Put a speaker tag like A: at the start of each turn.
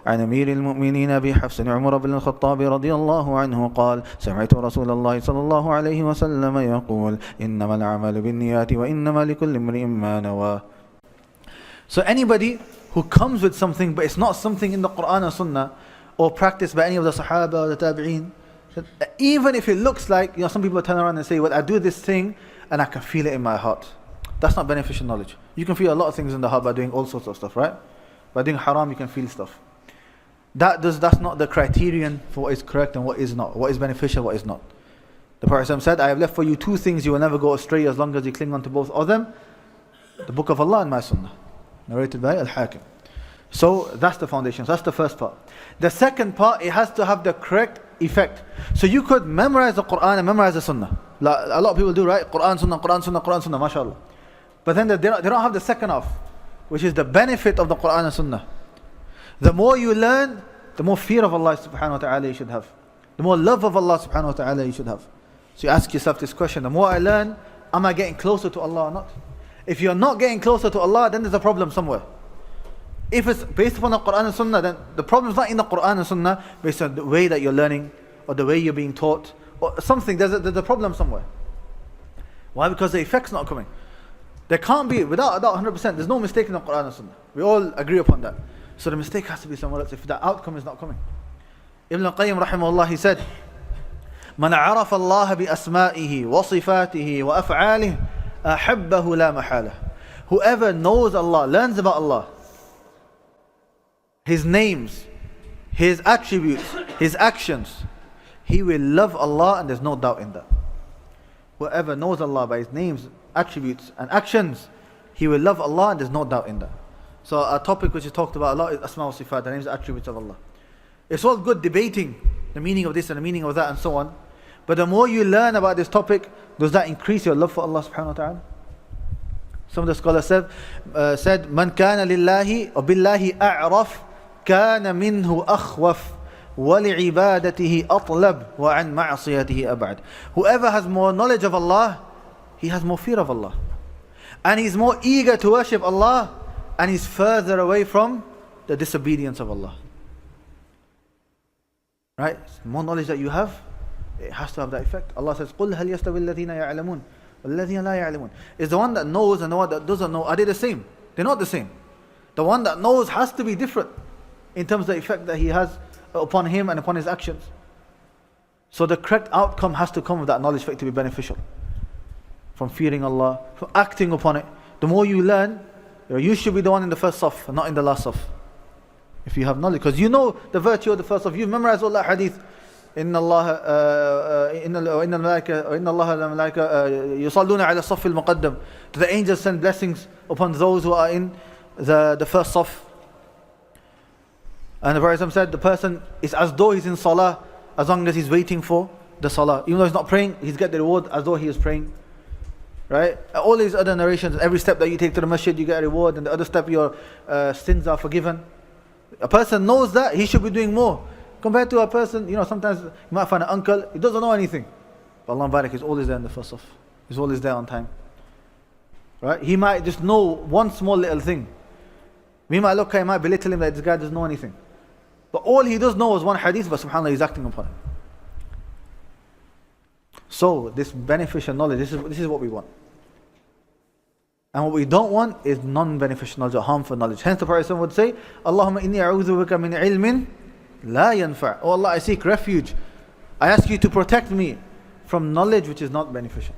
A: عن أمير المؤمنين أبي حفص عمر بن الخطاب رضي الله عنه قال سمعت رسول الله صلى الله عليه وسلم يقول إنما العمل بالنيات وإنما لكل امرئ ما نوى. So anybody who comes with something but it's not something in the Quran or Sunnah or practiced by any of the Sahaba or the Tabi'een, even if it looks like, some people turn around and say, well, I do this thing and I can feel it in my heart. That's not beneficial knowledge. You can feel a lot of things in the heart by doing all sorts of stuff, right? By doing haram, you can feel stuff. That's not the criterion for what is correct and what is not, what is beneficial, what is not. The Prophet said, I have left for you two things, you will never go astray as long as you cling on to both of them: the book of Allah and my Sunnah. Narrated by Al-Hakim. So that's the foundation. So that's the first part. The second part, it has to have the correct effect. So you could memorize the Quran and memorize the Sunnah. Like a lot of people do, right? Quran, Sunnah, Quran, Sunnah, Quran, Sunnah, mashallah. But then they don't have the second half, which is the benefit of the Quran and Sunnah. The more you learn, the more fear of Allah subhanahu wa ta'ala you should have. The more love of Allah subhanahu wa ta'ala you should have. So you ask yourself this question: the more I learn, am I getting closer to Allah or not? If you're not getting closer to Allah, then there's a problem somewhere. If it's based upon the Quran and Sunnah, then the problem is not in the Quran and Sunnah, based on the way that you're learning or the way you're being taught or something. There's a problem somewhere. Why? Because the effect's not coming. There can't be, without a doubt, 100%, there's no mistake in the Quran and Sunnah. We all agree upon that. So the mistake has to be somewhere else if the outcome is not coming. Ibn al-Qayyim rahimahullah, he said, من عرف الله بأسمائه وصفاته وأفعاله أحبه لا محالة. Whoever knows Allah, learns about Allah, His names, His attributes, His actions, he will love Allah, and there's no doubt in that. Whoever knows Allah by His names, attributes and actions, he will love Allah, and there's no doubt in that. So a topic which is talked about a lot is Asma wa Sifat, the names and attributes of Allah. It's all good debating the meaning of this and the meaning of that and so on. But the more you learn about this topic, does that increase your love for Allah subhanahu wa ta'ala? Some of the scholars said, مَنْ كَانَ لِلَّهِ وَبِاللَّهِ أَعْرَفْ كَانَ مِنْهُ أَخْوَفْ وَلِعِبَادَتِهِ أَطْلَبْ وَعَنْ مَعْصِيَتِهِ أَبْعَدْ. Whoever has more knowledge of Allah, he has more fear of Allah. And he's more eager to worship Allah, and he's further away from the disobedience of Allah. Right? The more knowledge that you have, it has to have that effect. Allah says, قُلْ هَلْ يَسْتَوِي الَّذِينَ يَعْلَمُونَ وَالَّذِينَ لَا يَعْلَمُونَ. Is the one that knows and the one that doesn't know, are they the same? They're not the same. The one that knows has to be different in terms of the effect that he has upon him and upon his actions. So the correct outcome has to come with that knowledge for it to be beneficial. From fearing Allah, from acting upon it. The more you learn, you should be the one in the first saf and not in the last saf. If you have knowledge, because you know the virtue of the first saf, you've memorized all that hadith. إن الله إن الملائكة يصلون على الصف المقدم. The angels send blessings upon those who are in the first saf. And the Prophet said the person is as though he's in salah as long as he's waiting for the salah. Even though he's not praying, he's get the reward as though he is praying. Right? All these other narrations, every step that you take to the masjid, you get a reward, and the other step your sins are forgiven. A person knows that, he should be doing more. Compared to a person, sometimes you might find an uncle, he doesn't know anything. But Allah Barak is always there in the first saf. He's always there on time. Right? He might just know one small little thing. We might look at him, might belittle him that this guy doesn't know anything. But all he does know is one hadith, but subhanAllah, he's acting upon it. So, this beneficial knowledge, this is what we want. And what we don't want is non-beneficial knowledge or harmful knowledge. Hence the Prophet would say, Allahumma inni a'udhu bika min ilmin la yanfa'. Oh Allah, I seek refuge. I ask you to protect me from knowledge which is not beneficial.